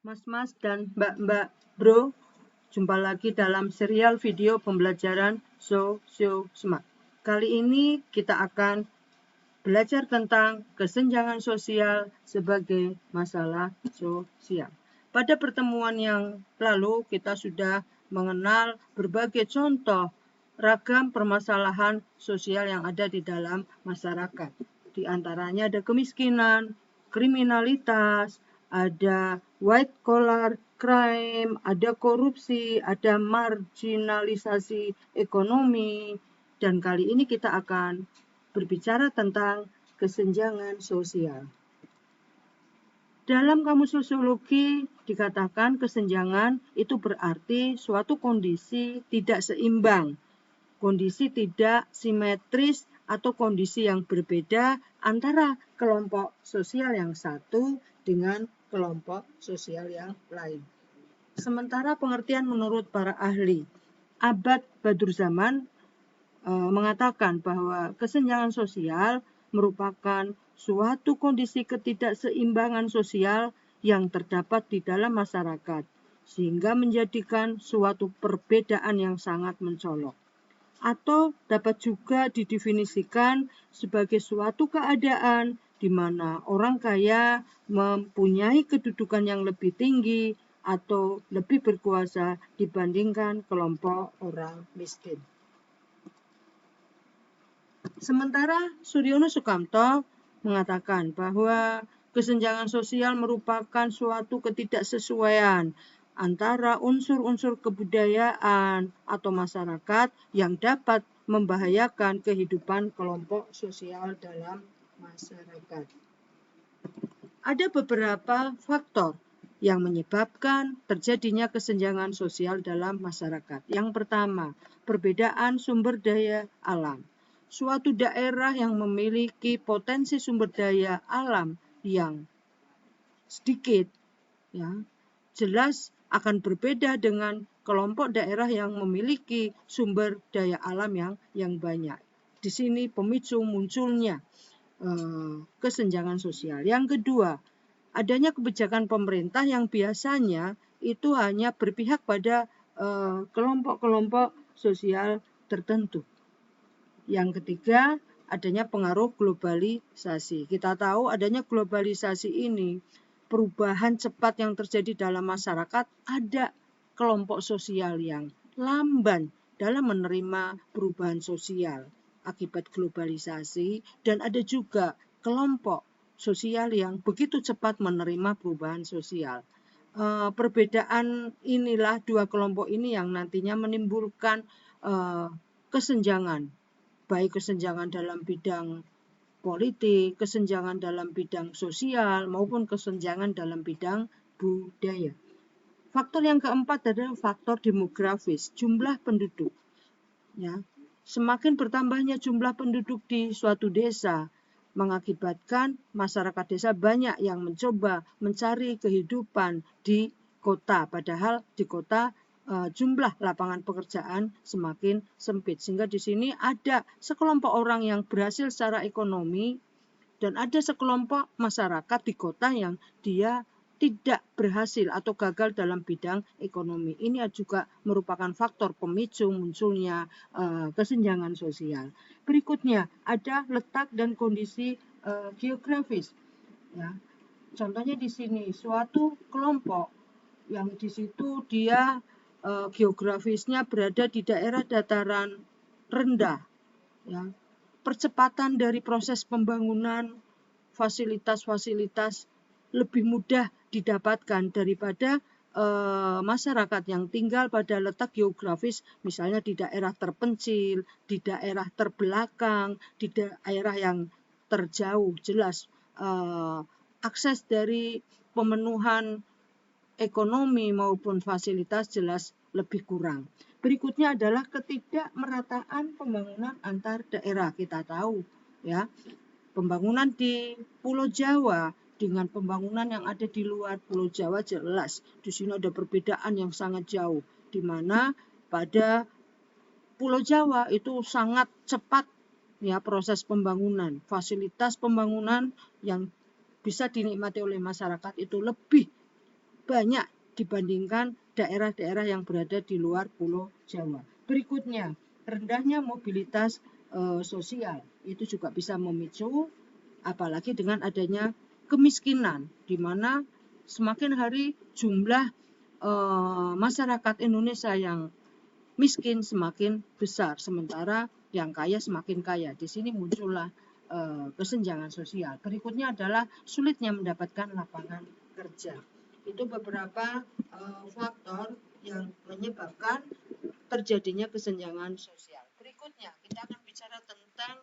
Mas-mas dan mbak-mbak, bro, jumpa lagi dalam serial video pembelajaran Sosio Smart. Kali ini kita akan belajar tentang kesenjangan sosial sebagai masalah sosial. Pada pertemuan yang lalu kita sudah mengenal berbagai contoh ragam permasalahan sosial yang ada di dalam masyarakat. Di antaranya ada kemiskinan, kriminalitas, ada white collar crime, ada korupsi, ada marginalisasi ekonomi, dan kali ini kita akan berbicara tentang kesenjangan sosial. Dalam kamus sosiologi dikatakan kesenjangan itu berarti suatu kondisi tidak seimbang, kondisi tidak simetris atau kondisi yang berbeda antara kelompok sosial yang satu dengan kelompok sosial yang lain. Sementara pengertian menurut para ahli, Abad Badruzzaman mengatakan bahwa kesenjangan sosial merupakan suatu kondisi ketidakseimbangan sosial yang terdapat di dalam masyarakat, sehingga menjadikan suatu perbedaan yang sangat mencolok. Atau dapat juga didefinisikan sebagai suatu keadaan di mana orang kaya mempunyai kedudukan yang lebih tinggi atau lebih berkuasa dibandingkan kelompok orang miskin. Sementara Suryono Sukamto mengatakan bahwa kesenjangan sosial merupakan suatu ketidaksesuaian antara unsur-unsur kebudayaan atau masyarakat yang dapat membahayakan kehidupan kelompok sosial dalam masyarakat. Ada beberapa faktor yang menyebabkan terjadinya kesenjangan sosial dalam masyarakat. Yang pertama, perbedaan sumber daya alam. Suatu daerah yang memiliki potensi sumber daya alam yang sedikit, ya, jelas akan berbeda dengan kelompok daerah yang memiliki sumber daya alam yang banyak. Di sini pemicu munculnya kesenjangan sosial. Yang kedua, adanya kebijakan pemerintah yang biasanya itu hanya berpihak pada kelompok-kelompok sosial tertentu. Yang ketiga, adanya pengaruh globalisasi. Kita tahu adanya globalisasi ini, perubahan cepat yang terjadi dalam masyarakat, ada kelompok sosial yang lamban dalam menerima perubahan sosial akibat globalisasi, dan ada juga kelompok sosial yang begitu cepat menerima perubahan sosial. Perbedaan inilah, dua kelompok ini yang nantinya menimbulkan kesenjangan, baik kesenjangan dalam bidang politik, kesenjangan dalam bidang sosial, maupun kesenjangan dalam bidang budaya. Faktor yang keempat adalah faktor demografis, jumlah penduduk. Ya, semakin bertambahnya jumlah penduduk di suatu desa mengakibatkan masyarakat desa banyak yang mencoba mencari kehidupan di kota, padahal di kota jumlah lapangan pekerjaan semakin sempit, sehingga di sini ada sekelompok orang yang berhasil secara ekonomi dan ada sekelompok masyarakat di kota yang dia tidak berhasil atau gagal dalam bidang ekonomi. Ini juga merupakan faktor pemicu munculnya kesenjangan sosial. Berikutnya ada letak dan kondisi geografis. Ya. Contohnya di sini suatu kelompok yang di situ dia geografisnya berada di daerah dataran rendah. Ya. Percepatan dari proses pembangunan fasilitas-fasilitas lebih mudah didapatkan daripada masyarakat yang tinggal pada letak geografis, misalnya di daerah terpencil, di daerah terbelakang, di daerah yang terjauh. Jelas akses dari pemenuhan ekonomi maupun fasilitas jelas lebih kurang. Berikutnya adalah ketidakmerataan pembangunan antar daerah. Kita tahu, ya, pembangunan di Pulau Jawa dengan pembangunan yang ada di luar Pulau Jawa jelas di sini ada perbedaan yang sangat jauh, di mana pada Pulau Jawa itu sangat cepat, ya, proses pembangunan, fasilitas pembangunan yang bisa dinikmati oleh masyarakat itu lebih banyak dibandingkan daerah-daerah yang berada di luar Pulau Jawa. Berikutnya, rendahnya mobilitas sosial itu juga bisa memicu, apalagi dengan adanya kemiskinan, di mana semakin hari jumlah masyarakat Indonesia yang miskin semakin besar, sementara yang kaya semakin kaya. Di sini muncullah kesenjangan sosial. Berikutnya adalah sulitnya mendapatkan lapangan kerja. Itu beberapa faktor yang menyebabkan terjadinya kesenjangan sosial. Berikutnya kita akan bicara tentang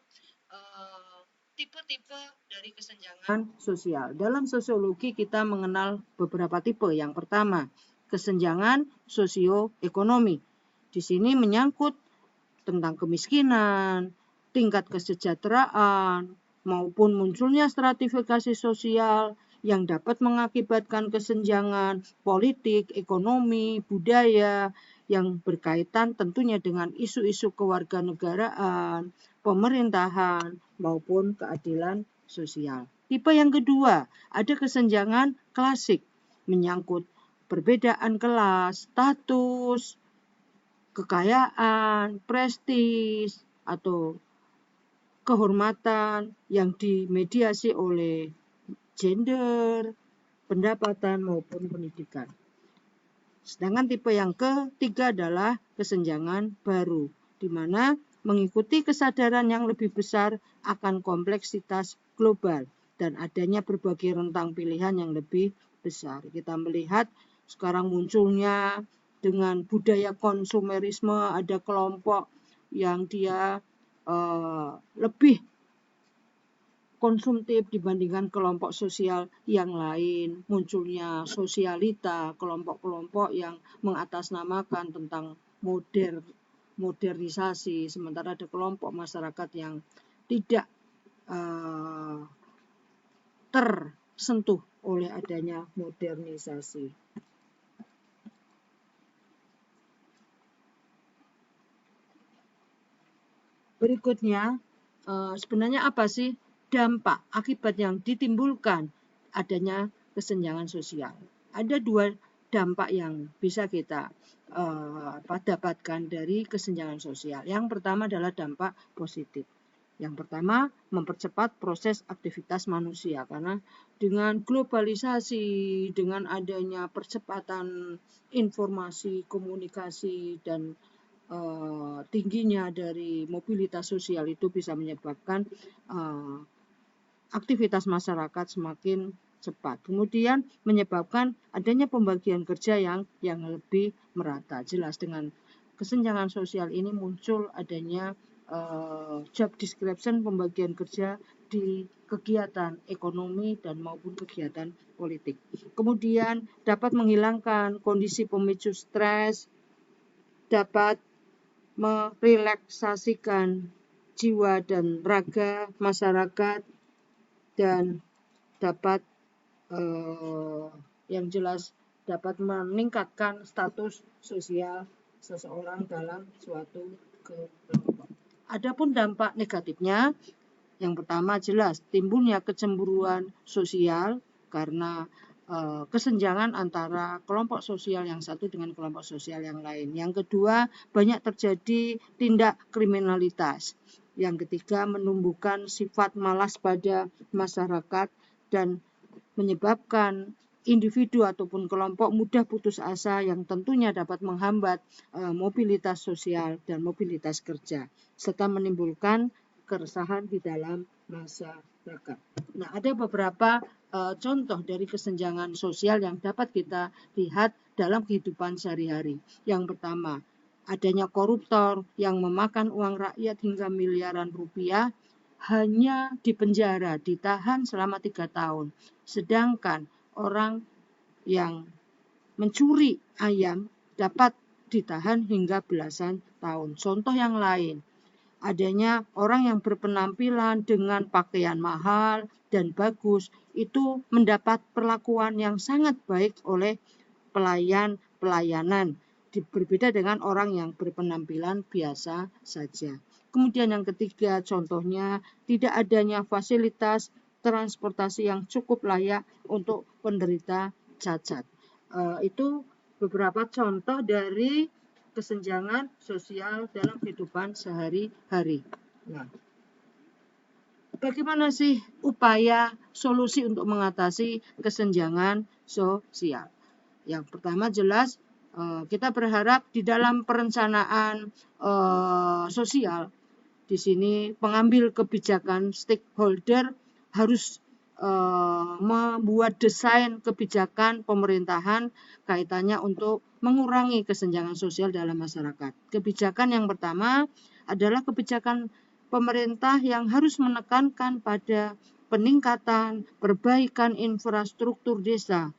tipe-tipe dari kesenjangan sosial. Dalam sosiologi kita mengenal beberapa tipe. Yang pertama, kesenjangan sosioekonomi. Di sini menyangkut tentang kemiskinan, tingkat kesejahteraan, maupun munculnya stratifikasi sosial yang dapat mengakibatkan kesenjangan politik, ekonomi, budaya yang berkaitan tentunya dengan isu-isu kewarganegaraan, pemerintahan, maupun keadilan sosial. Tipe yang kedua, ada kesenjangan klasik, menyangkut perbedaan kelas, status, kekayaan, prestis, atau kehormatan yang dimediasi oleh gender, pendapatan, maupun pendidikan. Sedangkan tipe yang ketiga adalah kesenjangan baru, di mana mengikuti kesadaran yang lebih besar akan kompleksitas global dan adanya berbagai rentang pilihan yang lebih besar. Kita melihat sekarang munculnya dengan budaya konsumerisme, ada kelompok yang dia lebih konsumtif dibandingkan kelompok sosial yang lain, munculnya sosialita, kelompok-kelompok yang mengatasnamakan tentang modernisasi, sementara ada kelompok masyarakat yang tidak tersentuh oleh adanya modernisasi. Berikutnya, sebenarnya apa sih dampak akibat yang ditimbulkan adanya kesenjangan sosial? Ada dua dampak yang bisa kita dapatkan dari kesenjangan sosial. Yang pertama adalah dampak positif. Yang pertama, mempercepat proses aktivitas manusia, karena dengan globalisasi, dengan adanya percepatan informasi, komunikasi, dan tingginya dari mobilitas sosial itu bisa menyebabkan aktivitas masyarakat semakin cepat. Kemudian menyebabkan adanya pembagian kerja yang lebih merata. Jelas dengan kesenjangan sosial ini muncul adanya job description, pembagian kerja di kegiatan ekonomi dan maupun kegiatan politik. Kemudian dapat menghilangkan kondisi pemicu stres, dapat merelaksasikan jiwa dan raga masyarakat, dan dapat yang jelas dapat meningkatkan status sosial seseorang dalam suatu kelompok. Adapun dampak negatifnya, yang pertama jelas timbulnya kecemburuan sosial karena kesenjangan antara kelompok sosial yang satu dengan kelompok sosial yang lain. Yang kedua, banyak terjadi tindak kriminalitas. Yang ketiga, menumbuhkan sifat malas pada masyarakat dan menyebabkan individu ataupun kelompok mudah putus asa yang tentunya dapat menghambat mobilitas sosial dan mobilitas kerja, serta menimbulkan keresahan di dalam masyarakat. Nah, ada beberapa contoh dari kesenjangan sosial yang dapat kita lihat dalam kehidupan sehari-hari. Yang pertama, adanya koruptor yang memakan uang rakyat hingga miliaran rupiah hanya dipenjara, ditahan selama 3 tahun. Sedangkan orang yang mencuri ayam dapat ditahan hingga belasan tahun. Contoh yang lain, adanya orang yang berpenampilan dengan pakaian mahal dan bagus itu mendapat perlakuan yang sangat baik oleh pelayanan, berbeda dengan orang yang berpenampilan biasa saja. Kemudian yang ketiga, contohnya tidak adanya fasilitas transportasi yang cukup layak untuk penderita cacat. Itu beberapa contoh dari kesenjangan sosial dalam kehidupan sehari-hari. Nah, bagaimana sih upaya solusi untuk mengatasi kesenjangan sosial? Yang pertama jelas kita berharap di dalam perencanaan sosial di sini pengambil kebijakan stakeholder harus membuat desain kebijakan pemerintahan kaitannya untuk mengurangi kesenjangan sosial dalam masyarakat. Kebijakan yang pertama adalah kebijakan pemerintah yang harus menekankan pada peningkatan perbaikan infrastruktur desa,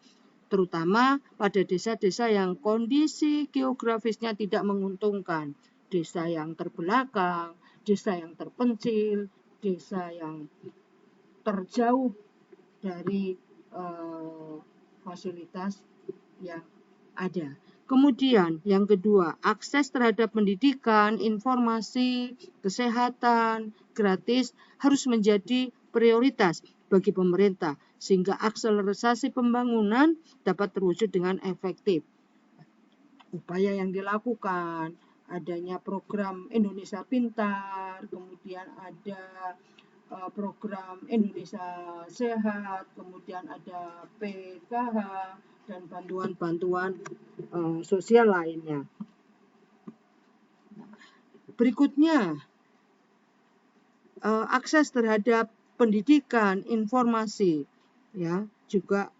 terutama pada desa-desa yang kondisi geografisnya tidak menguntungkan, desa yang terbelakang, desa yang terpencil, desa yang terjauh dari fasilitas yang ada. Kemudian yang kedua, akses terhadap pendidikan, informasi, kesehatan, gratis harus menjadi prioritas bagi pemerintah sehingga akselerasi pembangunan dapat terwujud dengan efektif. Upaya yang dilakukan, adanya program Indonesia Pintar, kemudian ada program Indonesia Sehat, kemudian ada PKH, dan bantuan-bantuan sosial lainnya. Berikutnya, akses terhadap pendidikan, informasi, ya, juga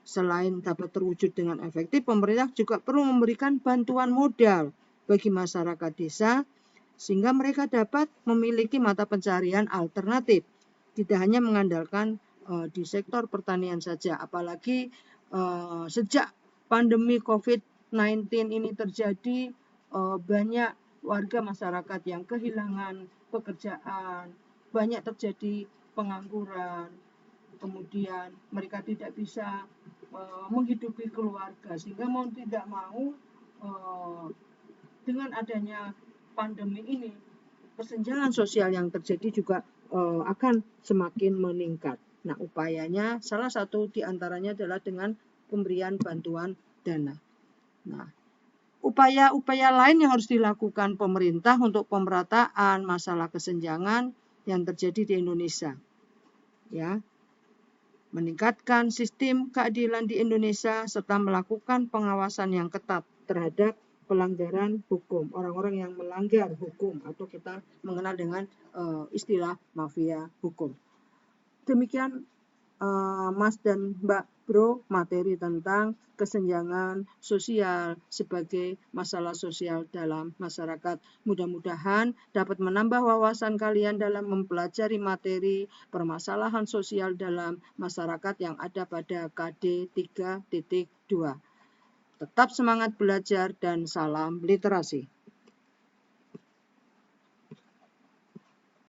selain dapat terwujud dengan efektif, pemerintah juga perlu memberikan bantuan modal bagi masyarakat desa sehingga mereka dapat memiliki mata pencarian alternatif, tidak hanya mengandalkan di sektor pertanian saja. Apalagi sejak pandemi COVID-19 ini terjadi, banyak warga masyarakat yang kehilangan pekerjaan, banyak terjadi pengangguran, kemudian mereka tidak bisa menghidupi keluarga, sehingga mau tidak mau dengan adanya pandemi ini, kesenjangan sosial yang terjadi juga akan semakin meningkat. Nah, upayanya salah satu diantaranya adalah dengan pemberian bantuan dana. Nah, upaya-upaya lain yang harus dilakukan pemerintah untuk pemerataan masalah kesenjangan yang terjadi di Indonesia, ya, meningkatkan sistem keadilan di Indonesia serta melakukan pengawasan yang ketat terhadap pelanggaran hukum, orang-orang yang melanggar hukum atau kita mengenal dengan istilah mafia hukum. Demikian Mas dan Mbak Bro, materi tentang kesenjangan sosial sebagai masalah sosial dalam masyarakat. Mudah-mudahan dapat menambah wawasan kalian dalam mempelajari materi permasalahan sosial dalam masyarakat yang ada pada KD 3.2. Tetap semangat belajar dan salam literasi.